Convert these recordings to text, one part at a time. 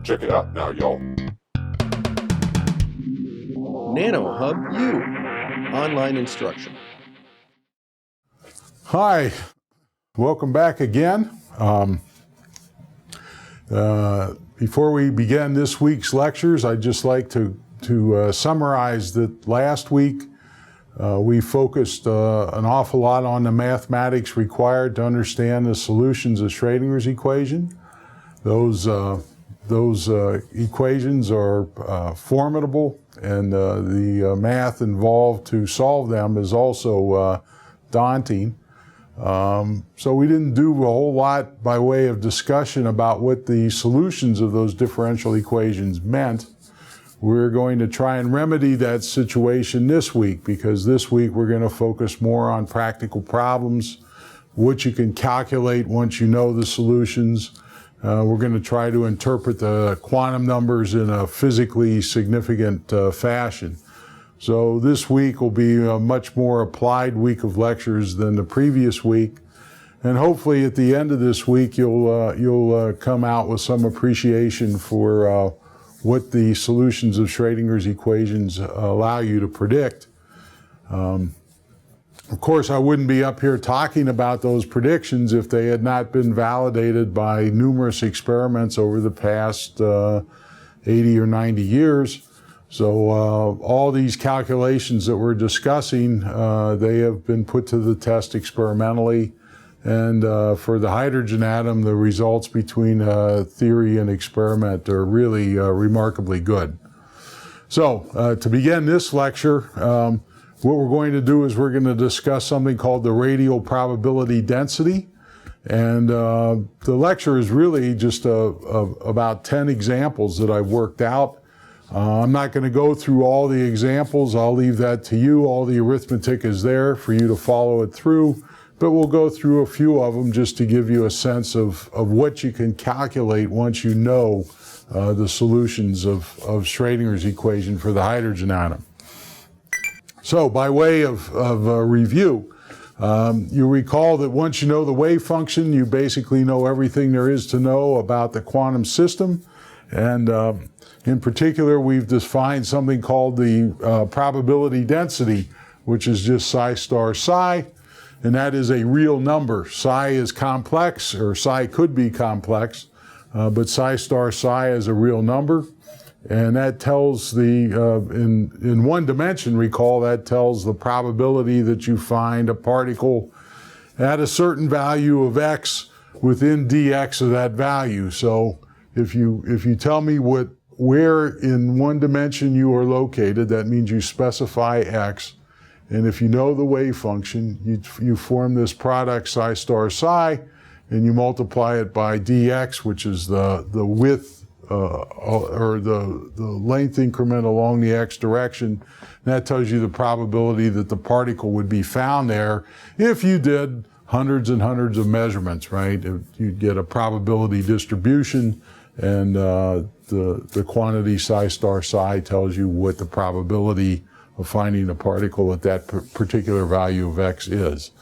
Check it out now, y'all. NanoHub U, online instruction. Hi, welcome back again. Before we begin this week's lectures, I'd just like to summarize that last week we focused an awful lot on the mathematics required to understand the solutions of Schrödinger's equation. Those equations are formidable, and the math involved to solve them is also daunting. So we didn't do a whole lot by way of discussion about what the solutions of those differential equations meant. We're going to try and remedy that situation this week, because this week we're going to focus more on practical problems, what you can calculate once you know the solutions. We're going to try to interpret the quantum numbers in a physically significant fashion. So this week will be a much more applied week of lectures than the previous week. And hopefully at the end of this week you'll come out with some appreciation for what the solutions of Schrödinger's equations allow you to predict. Of course, I wouldn't be up here talking about those predictions if they had not been validated by numerous experiments over the past 80 or 90 years. So all these calculations that we're discussing, they have been put to the test experimentally. And for the hydrogen atom, the results between theory and experiment are really remarkably good. So to begin this lecture, what we're going to do is we're going to discuss something called the radial probability density. And the lecture is really just about 10 examples that I've worked out. I'm not going to go through all the examples. I'll leave that to you. All the arithmetic is there for you to follow it through. But we'll go through a few of them just to give you a sense of what you can calculate once you know the solutions of Schrödinger's equation for the hydrogen atom. So by way of review, you recall that once you know the wave function, you basically know everything there is to know about the quantum system. And in particular, we've defined something called the probability density, which is just psi star psi, and that is a real number. Psi is complex, or psi could be complex, but psi star psi is a real number. And that tells the, in one dimension, recall, that tells the probability that you find a particle at a certain value of x within dx of that value. So if you tell me where in one dimension you are located, that means you specify x. And if you know the wave function, you form this product psi star psi, and you multiply it by dx, which is the width or the length increment along the x direction. And that tells you the probability that the particle would be found there if you did hundreds and hundreds of measurements, right? You'd get a probability distribution, and the quantity psi star psi tells you what the probability of finding a particle at that particular value of x is.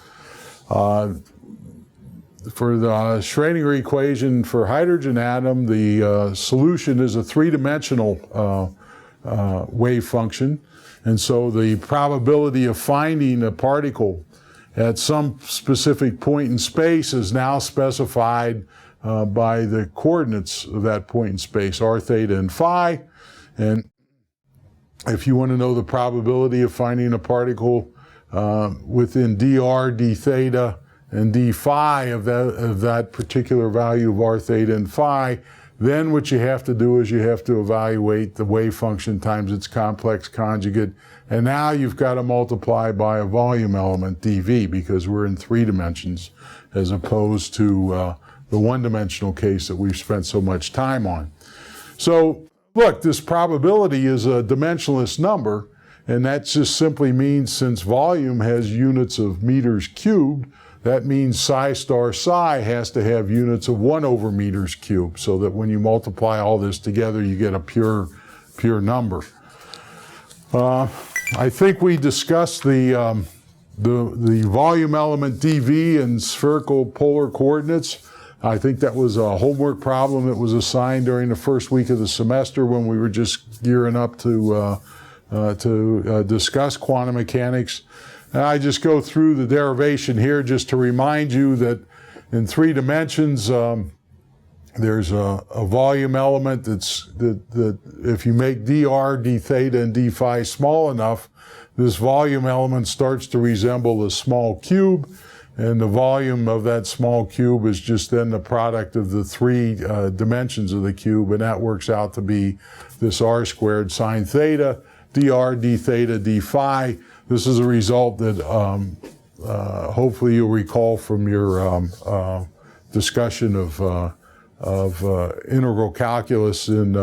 For the Schrödinger equation for hydrogen atom, the solution is a three-dimensional wave function. And so the probability of finding a particle at some specific point in space is now specified by the coordinates of that point in space, r, theta, and phi. And if you want to know the probability of finding a particle within dr, d theta, and d phi of that particular value of r, theta, and phi, then what you have to do is you have to evaluate the wave function times its complex conjugate. And now you've got to multiply by a volume element, dv, because we're in three dimensions as opposed to the one-dimensional case that we've spent so much time on. So look, this probability is a dimensionless number, and that just simply means since volume has units of meters cubed, that means psi star psi has to have units of 1 over meters cubed, so that when you multiply all this together, you get a pure number. I think we discussed the volume element dv in spherical polar coordinates. I think that was a homework problem that was assigned during the first week of the semester when we were just gearing up to discuss quantum mechanics. And I just go through the derivation here just to remind you that in 3 dimensions, there's a volume element that if you make dr, d theta, and d phi small enough, this volume element starts to resemble a small cube, and the volume of that small cube is just then the product of the 3 dimensions of the cube, and that works out to be this r squared sine theta, dr, d theta, d phi. This is a result that hopefully you'll recall from your discussion of integral calculus in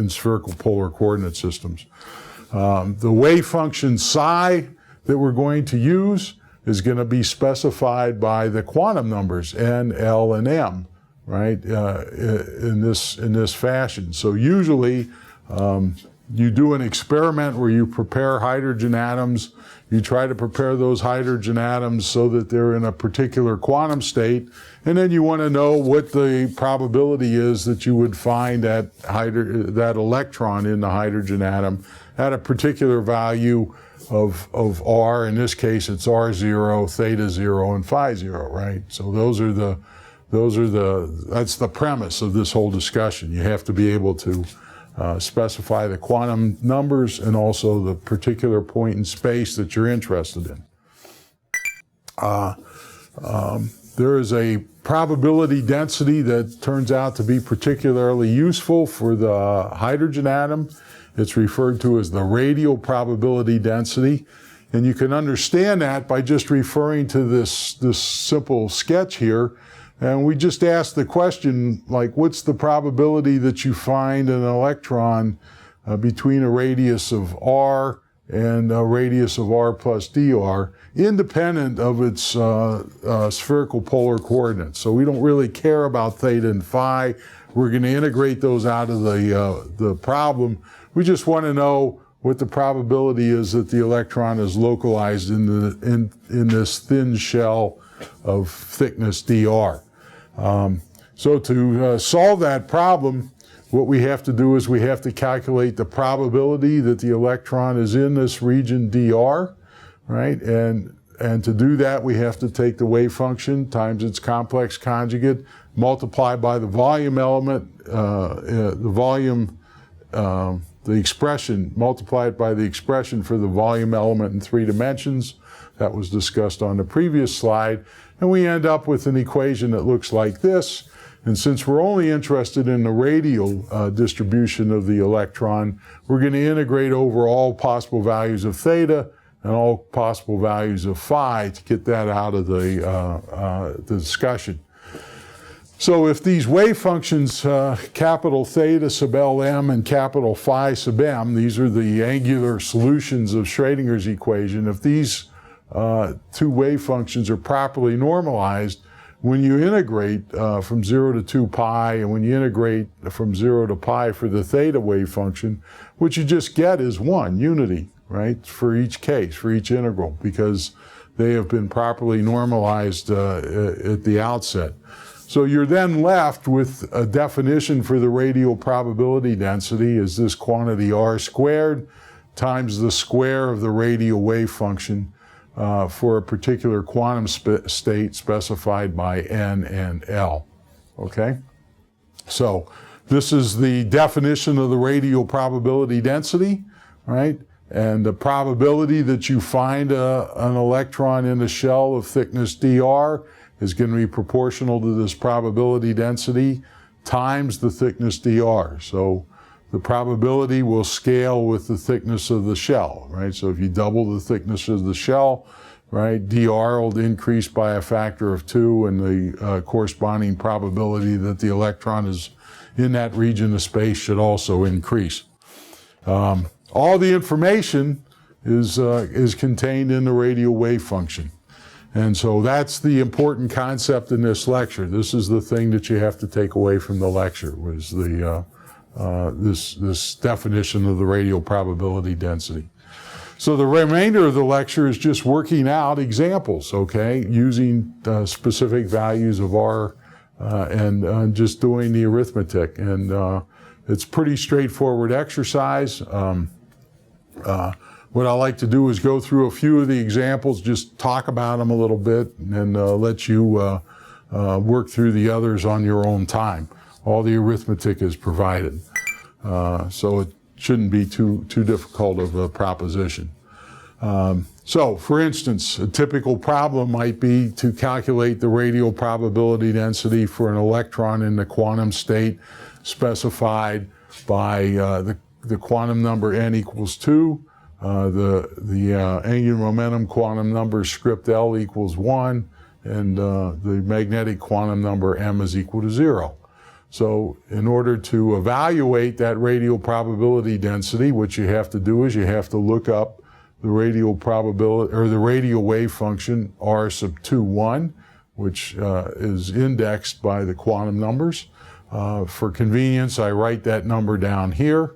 spherical polar coordinate systems. The wave function psi that we're going to use is going to be specified by the quantum numbers n, l, and m, right? In this fashion. So usually you do an experiment where you prepare hydrogen atoms. You try to prepare those hydrogen atoms so that they're in a particular quantum state, and then you want to know what the probability is that you would find that electron in the hydrogen atom at a particular value of r. In this case, it's r0, theta 0, and phi 0, right? So that's the premise of this whole discussion. You have to be able to specify the quantum numbers and also the particular point in space that you're interested in. There is a probability density that turns out to be particularly useful for the hydrogen atom. It's referred to as the radial probability density. And you can understand that by just referring to this simple sketch here. And we just ask the question, like, what's the probability that you find an electron between a radius of r and a radius of r plus dr, independent of its spherical polar coordinates? So we don't really care about theta and phi. We're going to integrate those out of the problem. We just want to know what the probability is that the electron is localized in this thin shell of thickness dr. So to solve that problem, what we have to do is we have to calculate the probability that the electron is in this region dr, right? And to do that, we have to take the wave function times its complex conjugate, multiply by the volume element, the expression, multiply it by the expression for the volume element in 3 dimensions. That was discussed on the previous slide. And we end up with an equation that looks like this. And since we're only interested in the radial distribution of the electron, we're going to integrate over all possible values of theta and all possible values of phi to get that out of the discussion. So if these wave functions, capital theta sub Lm and capital phi sub m, these are the angular solutions of Schrödinger's equation, if these 2 wave functions are properly normalized, when you integrate from 0 to 2 pi, and when you integrate from 0 to pi for the theta wave function, what you just get is 1, unity, right, for each case, for each integral, because they have been properly normalized at the outset. So you're then left with a definition for the radial probability density as this quantity r squared times the square of the radial wave function for a particular quantum state specified by n and l, okay? So this is the definition of the radial probability density, right? And the probability that you find an electron in a shell of thickness dr is going to be proportional to this probability density times the thickness dr. So the probability will scale with the thickness of the shell, right? So if you double the thickness of the shell, right, dr will increase by a factor of 2, and the corresponding probability that the electron is in that region of space should also increase. All the information is contained in the radial wave function. And so that's the important concept in this lecture. This is the thing that you have to take away from the lecture, was the this definition of the radial probability density. So the remainder of the lecture is just working out examples, okay, using specific values of R and just doing the arithmetic. And it's pretty straightforward exercise. What I like to do is go through a few of the examples, just talk about them a little bit, and let you work through the others on your own time. All the arithmetic is provided. So it shouldn't be too difficult of a proposition. So, for instance, a typical problem might be to calculate the radial probability density for an electron in the quantum state specified by the quantum number n equals 2, the angular momentum quantum number script L equals 1, and the magnetic quantum number m is equal to 0. So in order to evaluate that radial probability density, what you have to do is you have to look up the radial probability, or the radial wave function R sub 2, 1, which is indexed by the quantum numbers. For convenience, I write that number down here,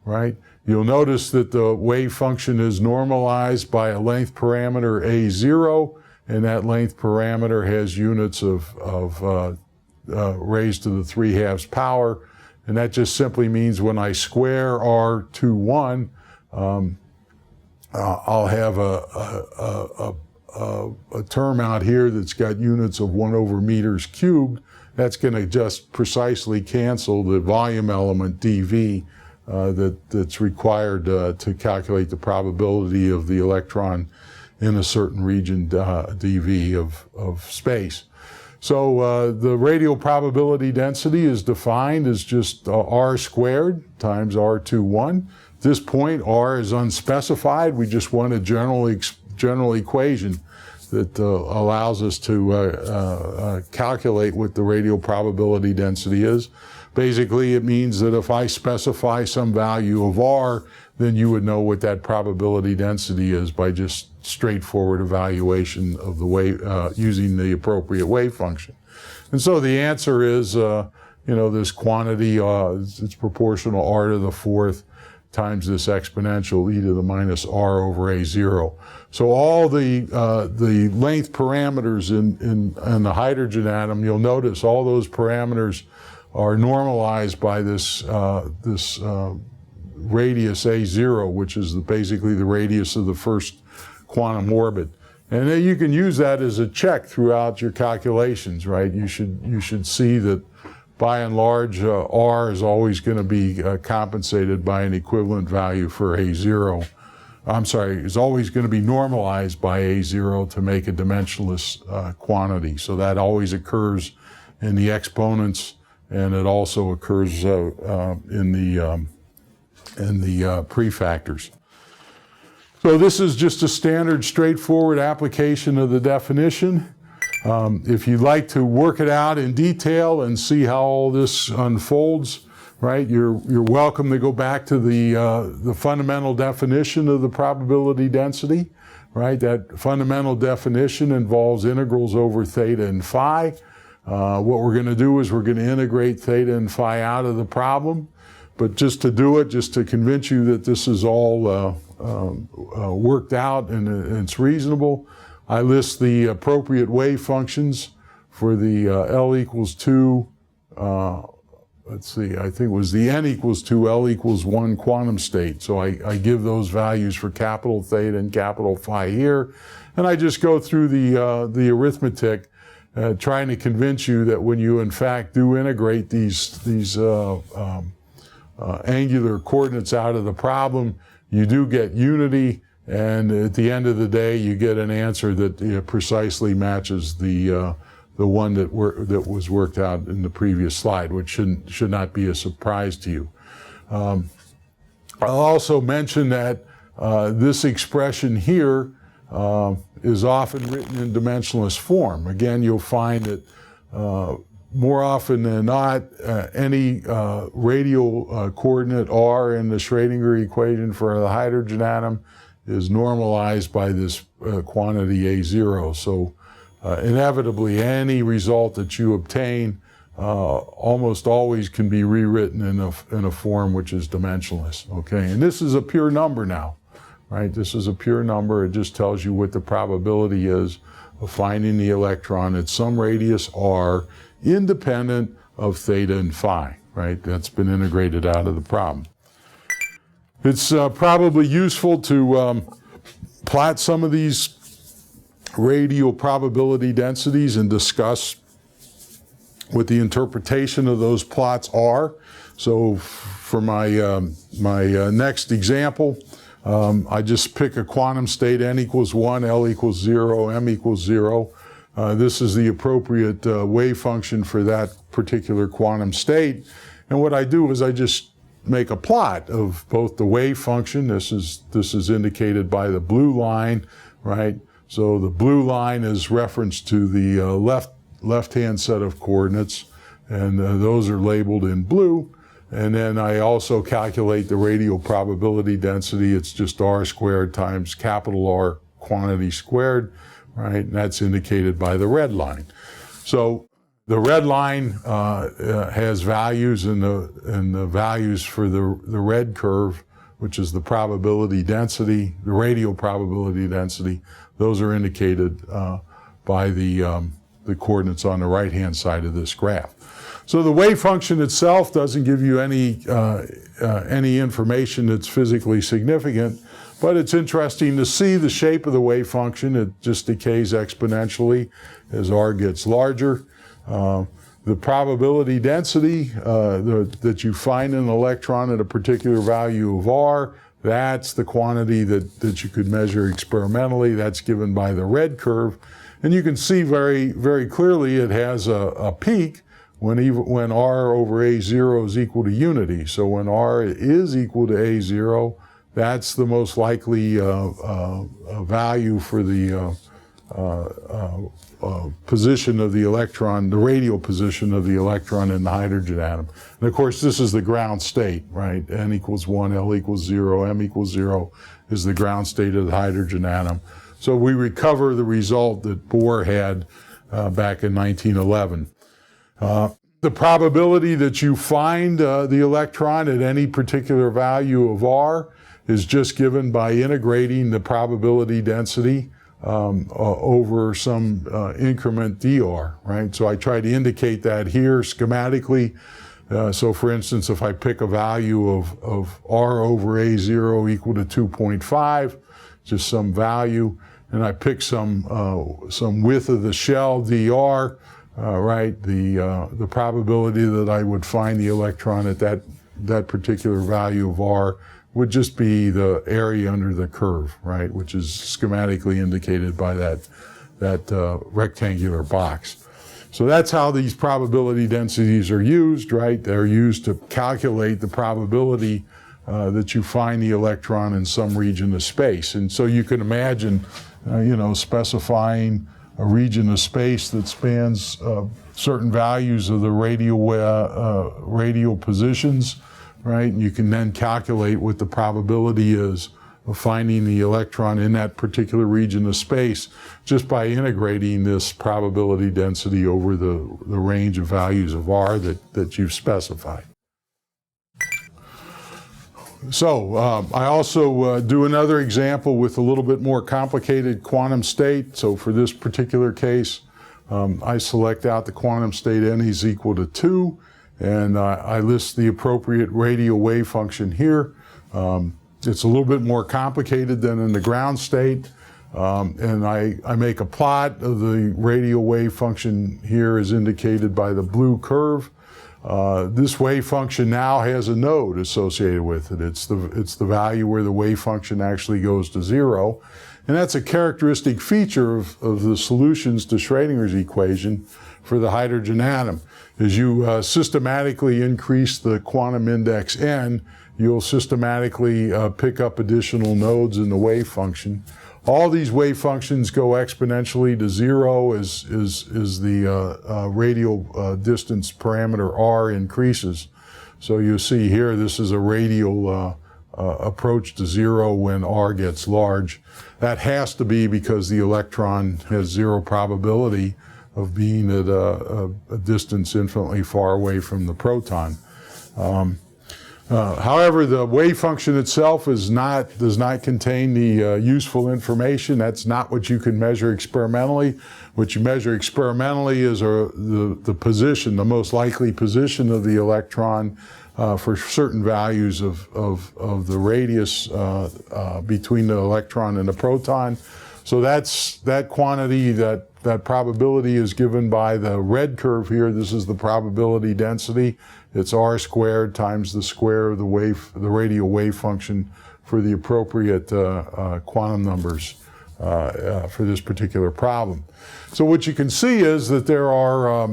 right? You'll notice that the wave function is normalized by a length parameter A0, and that length parameter has units of raised to the 3/2 power, and that just simply means when I square R21, I'll have a term out here that's got units of 1/meters cubed. That's going to just precisely cancel the volume element dV that's required to calculate the probability of the electron in a certain region dV of space. So the radial probability density is defined as just R squared times R21. At this point, R is unspecified. We just want a general equation that allows us to calculate what the radial probability density is. Basically, it means that if I specify some value of R, then you would know what that probability density is by just straightforward evaluation of the wave, using the appropriate wave function. And so the answer is, this quantity, it's proportional R to the 4th times this exponential e to the minus R over A0. So all the length parameters in the hydrogen atom, you'll notice all those parameters are normalized by this radius A0, which is basically the radius of the first quantum orbit. And then you can use that as a check throughout your calculations, right? You should see that by and large, R is always going to be compensated by an equivalent value for A0. I'm sorry, it's always going to be normalized by A0 to make a dimensionless quantity. So that always occurs in the exponents, and it also occurs in the prefactors. So this is just a standard, straightforward application of the definition. If you'd like to work it out in detail and see how all this unfolds, right, you're welcome to go back to the fundamental definition of the probability density, right? That fundamental definition involves integrals over theta and phi. What we're going to do is we're going to integrate theta and phi out of the problem. But just to do it, just to convince you that this is all worked out and it's reasonable, I list the appropriate wave functions for the L equals 2, let's see, I think it was the n equals 2, L equals 1 quantum state. So I give those values for capital theta and capital phi here. And I just go through the arithmetic, trying to convince you that when you in fact do integrate these angular coordinates out of the problem, you do get unity, and at the end of the day, you get an answer that precisely matches the one that was worked out in the previous slide, which should not be a surprise to you. I'll also mention that this expression here is often written in dimensionless form. Again, you'll find that more often than not, any radial coordinate R in the Schrödinger equation for the hydrogen atom is normalized by this quantity A0. So inevitably, any result that you obtain almost always can be rewritten in a form which is dimensionless. Okay, and this is a pure number now, right? This is a pure number. It just tells you what the probability is of finding the electron at some radius r independent of theta and phi, right? That's been integrated out of the problem. It's probably useful to plot some of these radial probability densities and discuss what the interpretation of those plots are. So for my next example, I just pick a quantum state n equals 1, L equals 0, m equals 0. This is the appropriate wave function for that particular quantum state. And what I do is I just make a plot of both the wave function. This is indicated by the blue line, right? So the blue line is reference to the left-hand set of coordinates, and those are labeled in blue. And then I also calculate the radial probability density. It's just r squared times capital R quantity squared, right? And that's indicated by the red line. So the red line has values, and the values for the red curve, which is the probability density, the radial probability density, those are indicated by the coordinates on the right-hand side of this graph. So the wave function itself doesn't give you any information that's physically significant, but it's interesting to see the shape of the wave function. It just decays exponentially as r gets larger. The probability density that you find in an electron at a particular value of r, that's the quantity that you could measure experimentally. That's given by the red curve. And you can see very, very clearly it has a peak when r over a0 is equal to unity. So when r is equal to a0, that's the most likely value for the position of the electron, the radial position of the electron in the hydrogen atom. And of course, this is the ground state, right? N equals 1, L equals 0, M equals 0 is the ground state of the hydrogen atom. So we recover the result that Bohr had back in 1911. The probability that you find the electron at any particular value of r is just given by integrating the probability density over some increment dr, right? So I try to indicate that here schematically. So for instance, if I pick a value of r over a0 equal to 2.5, just some value, and I pick some width of the shell dr, right? The probability that I would find the electron at that particular value of r would just be the area under the curve, right? Which is schematically indicated by that rectangular box. So that's how these probability densities are used, right? They're used to calculate the probability that you find the electron in some region of space. And so you can imagine, specifying a region of space that spans certain values of the radial positions, right? And you can then calculate what the probability is of finding the electron in that particular region of space just by integrating this probability density over the range of values of r that you've specified. So I also do another example with a little bit more complicated quantum state. So for this particular case, I select out the quantum state n is equal to 2, and I list the appropriate radial wave function here. It's a little bit more complicated than in the ground state, and I make a plot of the radial wave function here as indicated by the blue curve. This wave function now has a node associated with it. It's the value where the wave function actually goes to 0. And that's a characteristic feature of the solutions to Schrödinger's equation for the hydrogen atom. As you systematically increase the quantum index n, you'll systematically pick up additional nodes in the wave function. All these wave functions go exponentially to 0 as the radial distance parameter r increases. So you see here, this is a radial approach to 0 when r gets large. That has to be because the electron has 0 probability of being at a distance infinitely far away from the proton. However, the wave function itself does not contain the useful information. That's not what you can measure experimentally. What you measure experimentally is the position, the most likely position of the electron for certain values of the radius between the electron and the proton. So that quantity, that probability is given by the red curve here. This is the probability density. It's r squared times the square of the radial wave function for the appropriate quantum numbers for this particular problem. So what you can see is that there are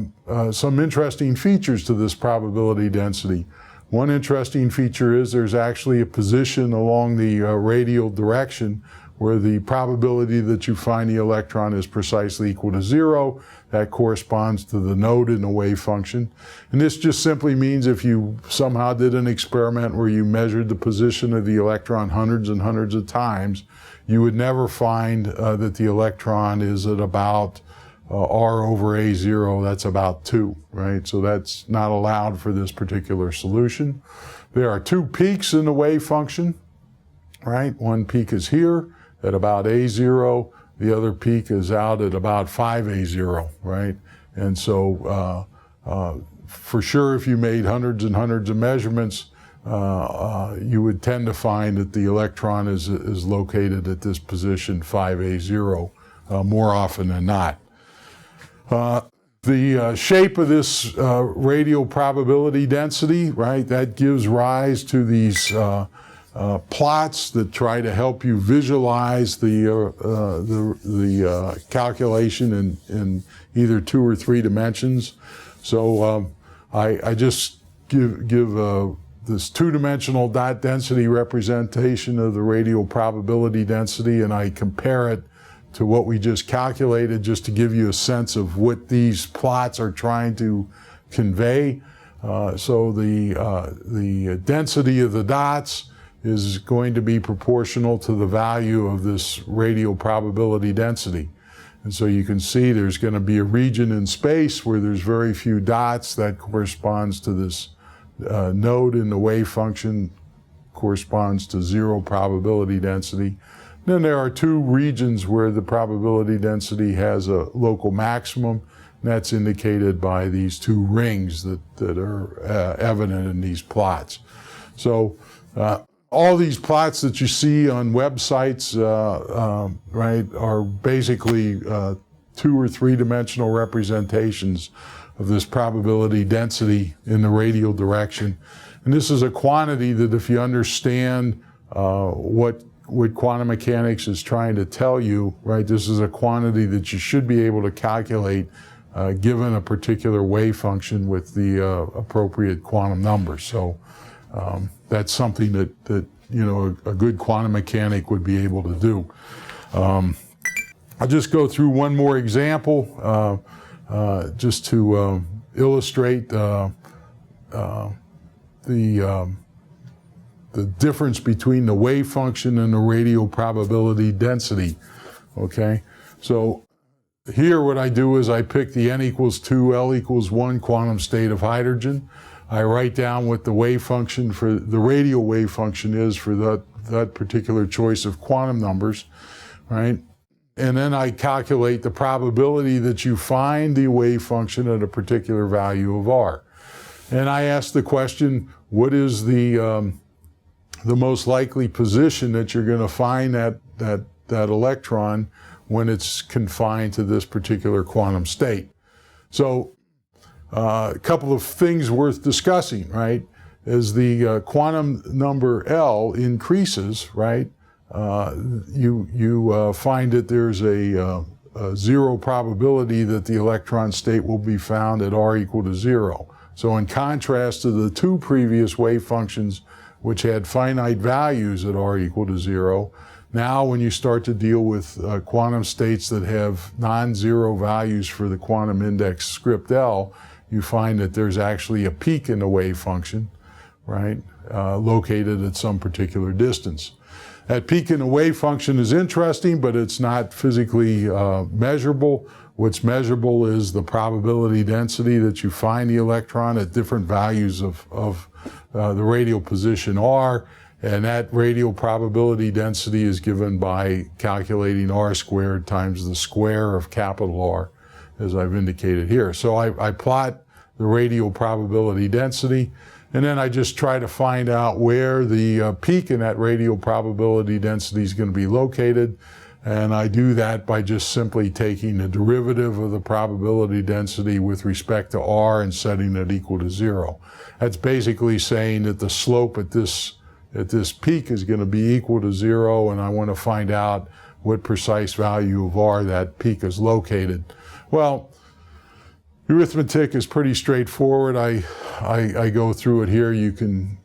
some interesting features to this probability density. One interesting feature is there's actually a position along the radial direction where the probability that you find the electron is precisely equal to 0. That corresponds to the node in the wave function. And this just simply means if you somehow did an experiment where you measured the position of the electron hundreds and hundreds of times, you would never find that the electron is at about r over a0, that's about 2, right? So that's not allowed for this particular solution. There are two peaks in the wave function, right? One peak is here at about a0, the other peak is out at about 5a0, right? And so for sure, if you made hundreds and hundreds of measurements, you would tend to find that the electron is located at this position 5a0 more often than not. The shape of this radial probability density, right, that gives rise to these plots that try to help you visualize the calculation in either 2 or 3 dimensions. So I just give this 2-dimensional dot density representation of the radial probability density, and I compare it to what we just calculated, just to give you a sense of what these plots are trying to convey. So the density of the dots is going to be proportional to the value of this radial probability density. And so you can see there's going to be a region in space where there's very few dots. That corresponds to this node in the wave function, corresponds to 0 probability density. Then there are 2 regions where the probability density has a local maximum, and that's indicated by these 2 rings that are evident in these plots. So all these plots that you see on websites, right, are basically 2 or 3 dimensional representations of this probability density in the radial direction. And this is a quantity that, if you understand what quantum mechanics is trying to tell you, right, this is a quantity that you should be able to calculate given a particular wave function with the appropriate quantum numbers. So that's something that you know a good quantum mechanic would be able to do. I'll just go through one more example just to illustrate the difference between the wave function and the radial probability density. Okay, so here what I do is I pick the n equals 2, L equals 1 quantum state of hydrogen. I write down what the wave function for the radial wave function is for that particular choice of quantum numbers, right? And then I calculate the probability that you find the wave function at a particular value of r. And I ask the question, what is the most likely position that you're going to find that electron when it's confined to this particular quantum state? So a couple of things worth discussing, right? As the quantum number L increases, right, you find that there's a 0 probability that the electron state will be found at r equal to 0. So in contrast to the 2 previous wave functions which had finite values at r equal to 0, now when you start to deal with quantum states that have non-zero values for the quantum index script L, you find that there's actually a peak in the wave function, right, located at some particular distance. That peak in the wave function is interesting, but it's not physically measurable. What's measurable is the probability density that you find the electron at different values of the radial position r, and that radial probability density is given by calculating r squared times the square of capital R, as I've indicated here. So I plot the radial probability density, and then I just try to find out where the peak in that radial probability density is going to be located. And I do that by just simply taking the derivative of the probability density with respect to r and setting it equal to 0. That's basically saying that the slope at this peak is going to be equal to 0, and I want to find out what precise value of r that peak is located. Well, arithmetic is pretty straightforward. I go through it here. You can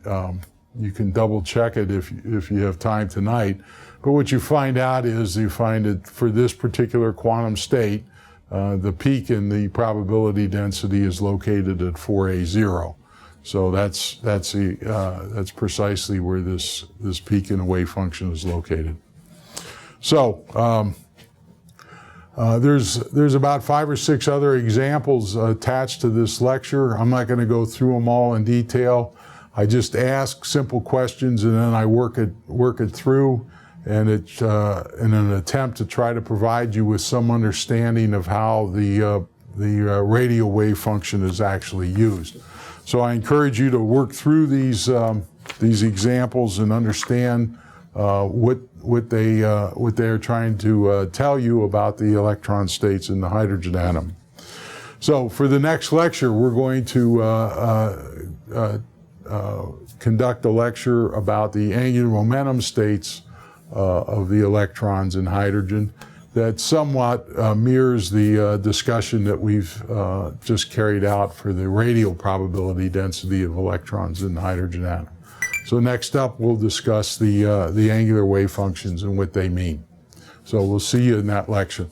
double check it if you have time tonight. But what you find out is you find that for this particular quantum state, the peak in the probability density is located at 4a0. So that's precisely where this peak in the wave function is located. So there's about 5 or 6 other examples attached to this lecture. I'm not going to go through them all in detail. I just ask simple questions and then I work it through, and it's in an attempt to try to provide you with some understanding of how the radial wave function is actually used. So I encourage you to work through these examples and understand what they're trying to tell you about the electron states in the hydrogen atom. So for the next lecture, we're going to conduct a lecture about the angular momentum states of the electrons in hydrogen that somewhat mirrors the discussion that we've just carried out for the radial probability density of electrons in the hydrogen atom. So next up, we'll discuss the angular wave functions and what they mean. So we'll see you in that lecture.